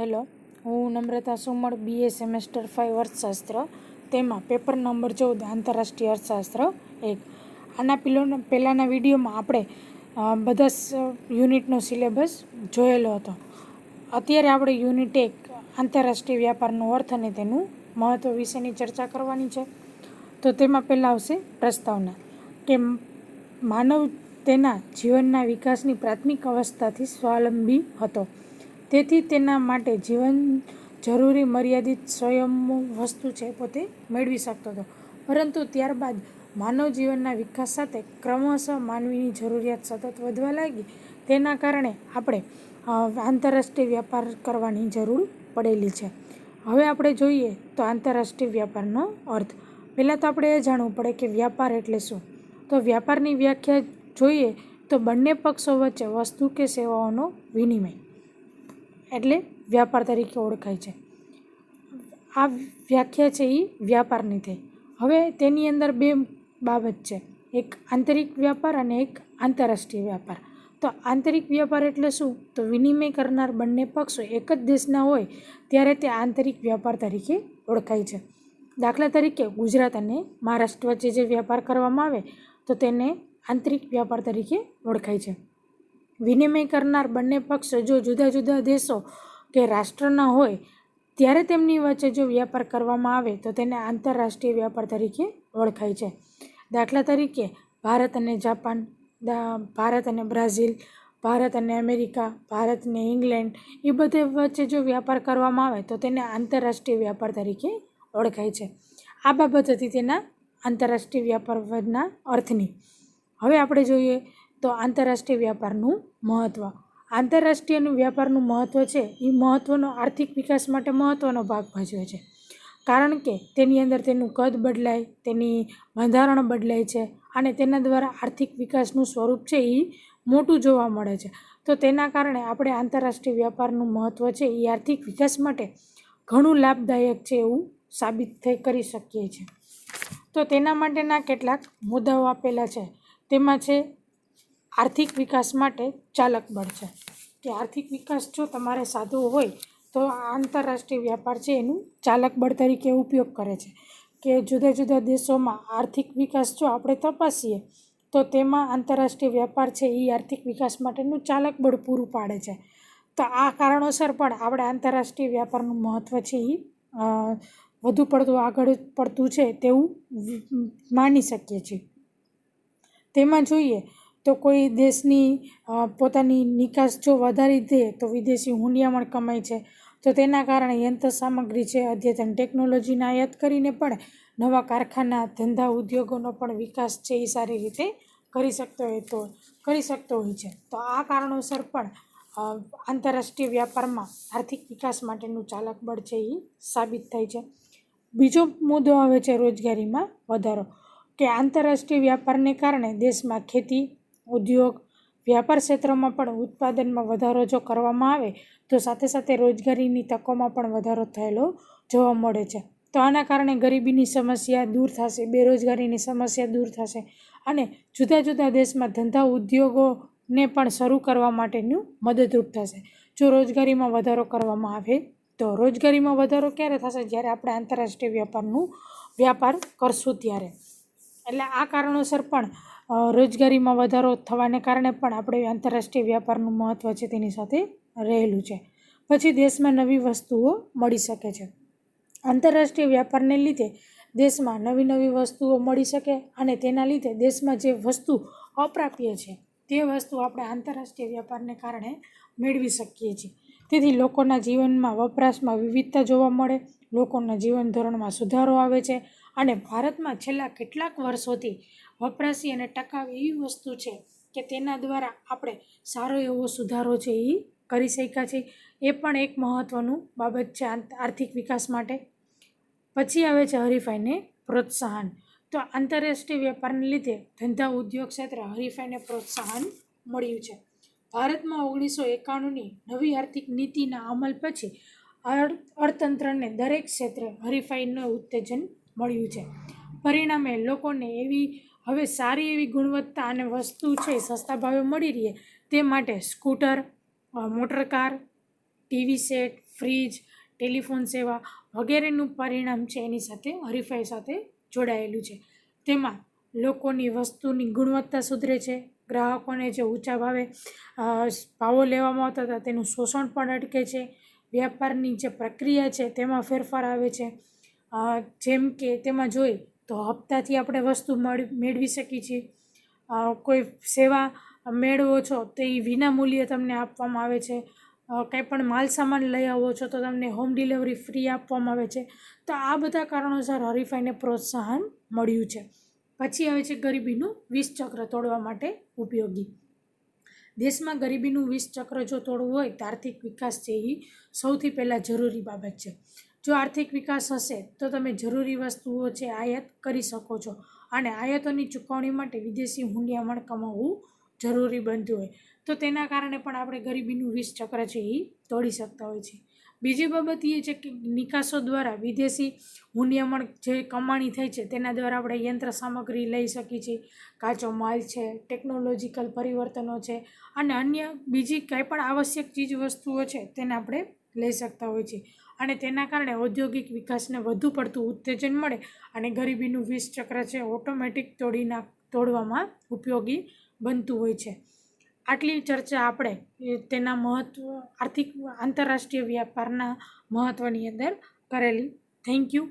Hello, હું નમ્રતા સુમડ BA semester 5 અર્થશાસ્ત્ર, તેમાં પેપર નંબર 14 આંતરરાષ્ટ્રીય અર્થશાસ્ત્ર 1. આના પહેલાંના વિડીયોમાં આપણે બધા યુનિટનો સિલેબસ જોયેલો હતો. અત્યારે આપણે યુનિટ 1 આંતરરાષ્ટ્રીય વ્યાપારનો અર્થ અને તેનું મહત્ત્વ વિશેની ચર્ચા કરવાની છે. તો તેમાં પહેલાં આવશે પ્રસ્તાવના, કે માનવ તેના જીવનના વિકાસની પ્રાથમિક અવસ્થાથી સ્વાવલંબી હતો. તેથી તેના માટે જીવન જરૂરી મર્યાદિત સ્વયંભૂ વસ્તુ છે પોતે મેળવી શકતો હતો. પરંતુ ત્યારબાદ માનવ જીવનના વિકાસ સાથે ક્રમશઃ માનવીની જરૂરિયાત સતત વધવા લાગી. તેના કારણે આપણે આંતરરાષ્ટ્રીય વ્યાપાર કરવાની જરૂર પડેલી છે. હવે આપણે જોઈએ તો આંતરરાષ્ટ્રીય વ્યાપારનો અર્થ. પહેલાં તો આપણે એ જાણવું પડે કે વ્યાપાર એટલે શું. તો વ્યાપારની વ્યાખ્યા જોઈએ તો બંને પક્ષો વચ્ચે વસ્તુ કે સેવાઓનો વિનિમય એટલે વ્યાપાર તરીકે ઓળખાય છે. આ વ્યાખ્યા છે એ વ્યાપારની થઈ. હવે તેની અંદર બે બાબત છે, એક આંતરિક વ્યાપાર અને એક આંતરરાષ્ટ્રીય વ્યાપાર. તો આંતરિક વ્યાપાર એટલે શું? તો વિનિમય કરનાર બંને પક્ષો એક જ દેશના હોય ત્યારે તે આંતરિક વ્યાપાર તરીકે ઓળખાય છે. દાખલા તરીકે ગુજરાત અને મહારાષ્ટ્ર વચ્ચે જે વ્યાપાર કરવામાં આવે તો તેને આંતરિક વ્યાપાર તરીકે ઓળખાય છે. વિનિમય કરનાર બંને પક્ષો જો જુદા જુદા દેશો કે રાષ્ટ્રના હોય ત્યારે તેમની વચ્ચે જો વ્યાપાર કરવામાં આવે તો તેને આંતરરાષ્ટ્રીય વ્યાપાર તરીકે ઓળખાય છે. દાખલા તરીકે ભારત અને જાપાન, ભારત અને બ્રાઝિલ, ભારત અને અમેરિકા, ભારત અને ઇંગ્લેન્ડ, એ બધે વચ્ચે જો વ્યાપાર કરવામાં આવે તો તેને આંતરરાષ્ટ્રીય વ્યાપાર તરીકે ઓળખાય છે. આ બાબત હતી તેના આંતરરાષ્ટ્રીય વ્યાપારના અર્થની. હવે આપણે જોઈએ તો આંતરરાષ્ટ્રીય વ્યાપારનું મહત્ત્વ. આંતરરાષ્ટ્રીય વ્યાપારનું મહત્ત્વ છે એ મહત્ત્વનો આર્થિક વિકાસ માટે મહત્ત્વનો ભાગ ભજવે છે. કારણ કે તેની અંદર તેનું કદ બદલાય, તેની બંધારણ બદલાય છે અને તેના દ્વારા આર્થિક વિકાસનું સ્વરૂપ છે એ મોટું જોવા મળે છે. તો તેના કારણે આપણે આંતરરાષ્ટ્રીય વ્યાપારનું મહત્ત્વ છે એ આર્થિક વિકાસ માટે ઘણું લાભદાયક છે એવું સાબિત કરી શકીએ છીએ. તો તેના માટેના કેટલાક મુદ્દાઓ આપેલા છે. તેમાં છે આર્થિક વિકાસ માટે ચાલક બળ છે, કે આર્થિક વિકાસ જો તમારે સાધવો હોય તો આંતરરાષ્ટ્રીય વ્યાપાર છે એનું ચાલક બળ તરીકે ઉપયોગ કરે છે. કે જુદા જુદા દેશોમાં આર્થિક વિકાસ જો આપણે તપાસીએ તો તેમાં આંતરરાષ્ટ્રીય વ્યાપાર છે એ આર્થિક વિકાસ માટેનું ચાલક બળ પૂરું પાડે છે. તો આ કારણોસર પણ આપણે આંતરરાષ્ટ્રીય વ્યાપારનું મહત્ત્વ છે એ વધુ પડતું આગળ પડતું છે તેવું માની શકીએ છીએ. તેમાં જોઈએ તો કોઈ દેશની પોતાની નિકાસ જો વધારી દે તો વિદેશી હુંડિયામણ કમાય છે. તો તેના કારણે યંત્ર સામગ્રી છે, અદ્યતન ટેકનોલોજીને આયાત કરીને પણ નવા કારખાના, ધંધા, ઉદ્યોગોનો પણ વિકાસ છે એ સારી રીતે કરી શકતો હોય છે. તો આ કારણોસર પણ આંતરરાષ્ટ્રીય વ્યાપારમાં આર્થિક વિકાસ માટેનું ચાલક બળ છે એ સાબિત થાય છે. બીજો મુદ્દો આવે છે રોજગારીમાં વધારો, કે આંતરરાષ્ટ્રીય વ્યાપારને કારણે દેશમાં ખેતી, ઉદ્યોગ, વ્યાપાર ક્ષેત્રમાં પણ ઉત્પાદનમાં વધારો જો કરવામાં આવે તો સાથે સાથે રોજગારીની તકોમાં પણ વધારો થયેલો જોવા મળે છે. તો આના કારણે ગરીબીની સમસ્યા દૂર થશે, બેરોજગારીની સમસ્યા દૂર થશે અને જુદા જુદા દેશમાં ધંધા ઉદ્યોગોને પણ શરૂ કરવા માટેનું મદદરૂપ થશે જો રોજગારીમાં વધારો કરવામાં આવે તો. રોજગારીમાં વધારો ક્યારે થશે? જ્યારે આપણે આંતરરાષ્ટ્રીય વ્યાપાર કરશું ત્યારે. એટલે આ કારણોસર પણ રોજગારીમાં વધારો થવાને કારણે પણ આપણે આંતરરાષ્ટ્રીય વ્યાપારનું મહત્ત્વ છે તેની સાથે રહેલું છે. પછી દેશમાં નવી વસ્તુઓ મળી શકે છે. આંતરરાષ્ટ્રીય વ્યાપારને લીધે દેશમાં નવી નવી વસ્તુઓ મળી શકે અને તેના લીધે દેશમાં જે વસ્તુ અપ્રાપ્ય છે તે વસ્તુ આપણે આંતરરાષ્ટ્રીય વ્યાપારને કારણે મેળવી શકીએ છીએ. તેથી લોકોના જીવનમાં, વપરાશમાં વિવિધતા જોવા મળે, લોકોના જીવન ધોરણમાં સુધારો આવે છે અને ભારતમાં છેલ્લા કેટલાક વર્ષોથી વપરાશી અને ટકાઉ એવી વસ્તુ છે કે તેના દ્વારા આપણે સારો એવો સુધારો છે એ કરી શક્યા છે. એ પણ એક મહત્ત્વનું બાબત છે આર્થિક વિકાસ માટે. પછી આવે છે હરીફાઈને પ્રોત્સાહન. તો આંતરરાષ્ટ્રીય વ્યાપારને લીધે ધંધા ઉદ્યોગ ક્ષેત્રે હરીફાઈને પ્રોત્સાહન મળ્યું છે. ભારતમાં 1991ની નવી આર્થિક નીતિના અમલ પછી અર્થતંત્રને દરેક ક્ષેત્રે હરીફાઈનું ઉત્તેજન મળ્યું છે. પરિણામે લોકોને હવે સારી એવી ગુણવત્તા અને વસ્તુ છે સસ્તા ભાવે મળી રહે તે માટે scooter, motorcar, TV set, fridge, telephone સેવા વગેરેનું પરિણામ છે એની સાથે હરીફાઈ સાથે જોડાયેલું છે. તેમાં લોકોની વસ્તુની ગુણવત્તા સુધરે છે, ગ્રાહકોને જે ઊંચા ભાવો લેવામાં આવતા હતા તેનું શોષણ પણ અટકે છે, વ્યાપારની જે પ્રક્રિયા છે તેમાં ફેરફાર આવે છે. જેમ કે તેમાં જોઈએ તો હપ્તાથી આપણે વસ્તુ મેળવી શકીએ છીએ. કોઈ સેવા મેળવો છો તો એ વિના મૂલ્યે તમને આપવામાં આવે છે. કંઈ પણ માલ સામાન લઈ આવો છો તો તમને હોમ ડિલિવરી ફ્રી આપવામાં આવે છે. તો આ બધા કારણોસર હરીફાઈને પ્રોત્સાહન મળ્યું છે. પછી આવે છે ગરીબીનું વિષચક્ર તોડવા માટે ઉપયોગી. દેશમાં ગરીબીનું વિષચક્ર જો તોડવું હોય તો આર્થિક વિકાસ છે એ સૌથી પહેલાં જરૂરી બાબત છે. જો આર્થિક વિકાસ હશે તો તમે જરૂરી વસ્તુઓ છે આયાત કરી શકો છો, અને આયાતોની ચૂકવણી માટે વિદેશી હુંડિયામણ કમાવવું જરૂરી બનતું હોય તો તેના કારણે પણ આપણે ગરીબીનું વિષચક્ર છે એ તોડી શકતા હોય છે. બીજી બાબત એ છે કે નિકાસો દ્વારા વિદેશી હુંડિયામણ જે કમાણી થાય છે તેના દ્વારા આપણે યંત્ર સામગ્રી લઈ શકીએ છીએ, કાચો માલ છે, ટેકનોલોજીકલ પરિવર્તનો છે અને અન્ય બીજી કંઈ પણ આવશ્યક ચીજ વસ્તુઓ છે તેને આપણે લઈ શકતા હોય છે. અને તેના કારણે ઔદ્યોગિક વિકાસને વધુ પડતું ઉત્તેજન મળે અને ગરીબીનું વિષચક્ર છે ઓટોમેટિક તોડવામાં ઉપયોગી બનતું હોય છે. આટલી ચર્ચા આપણે તેના આંતરરાષ્ટ્રીય વ્યાપારના મહત્ત્વની અંદર કરેલી. Thank you.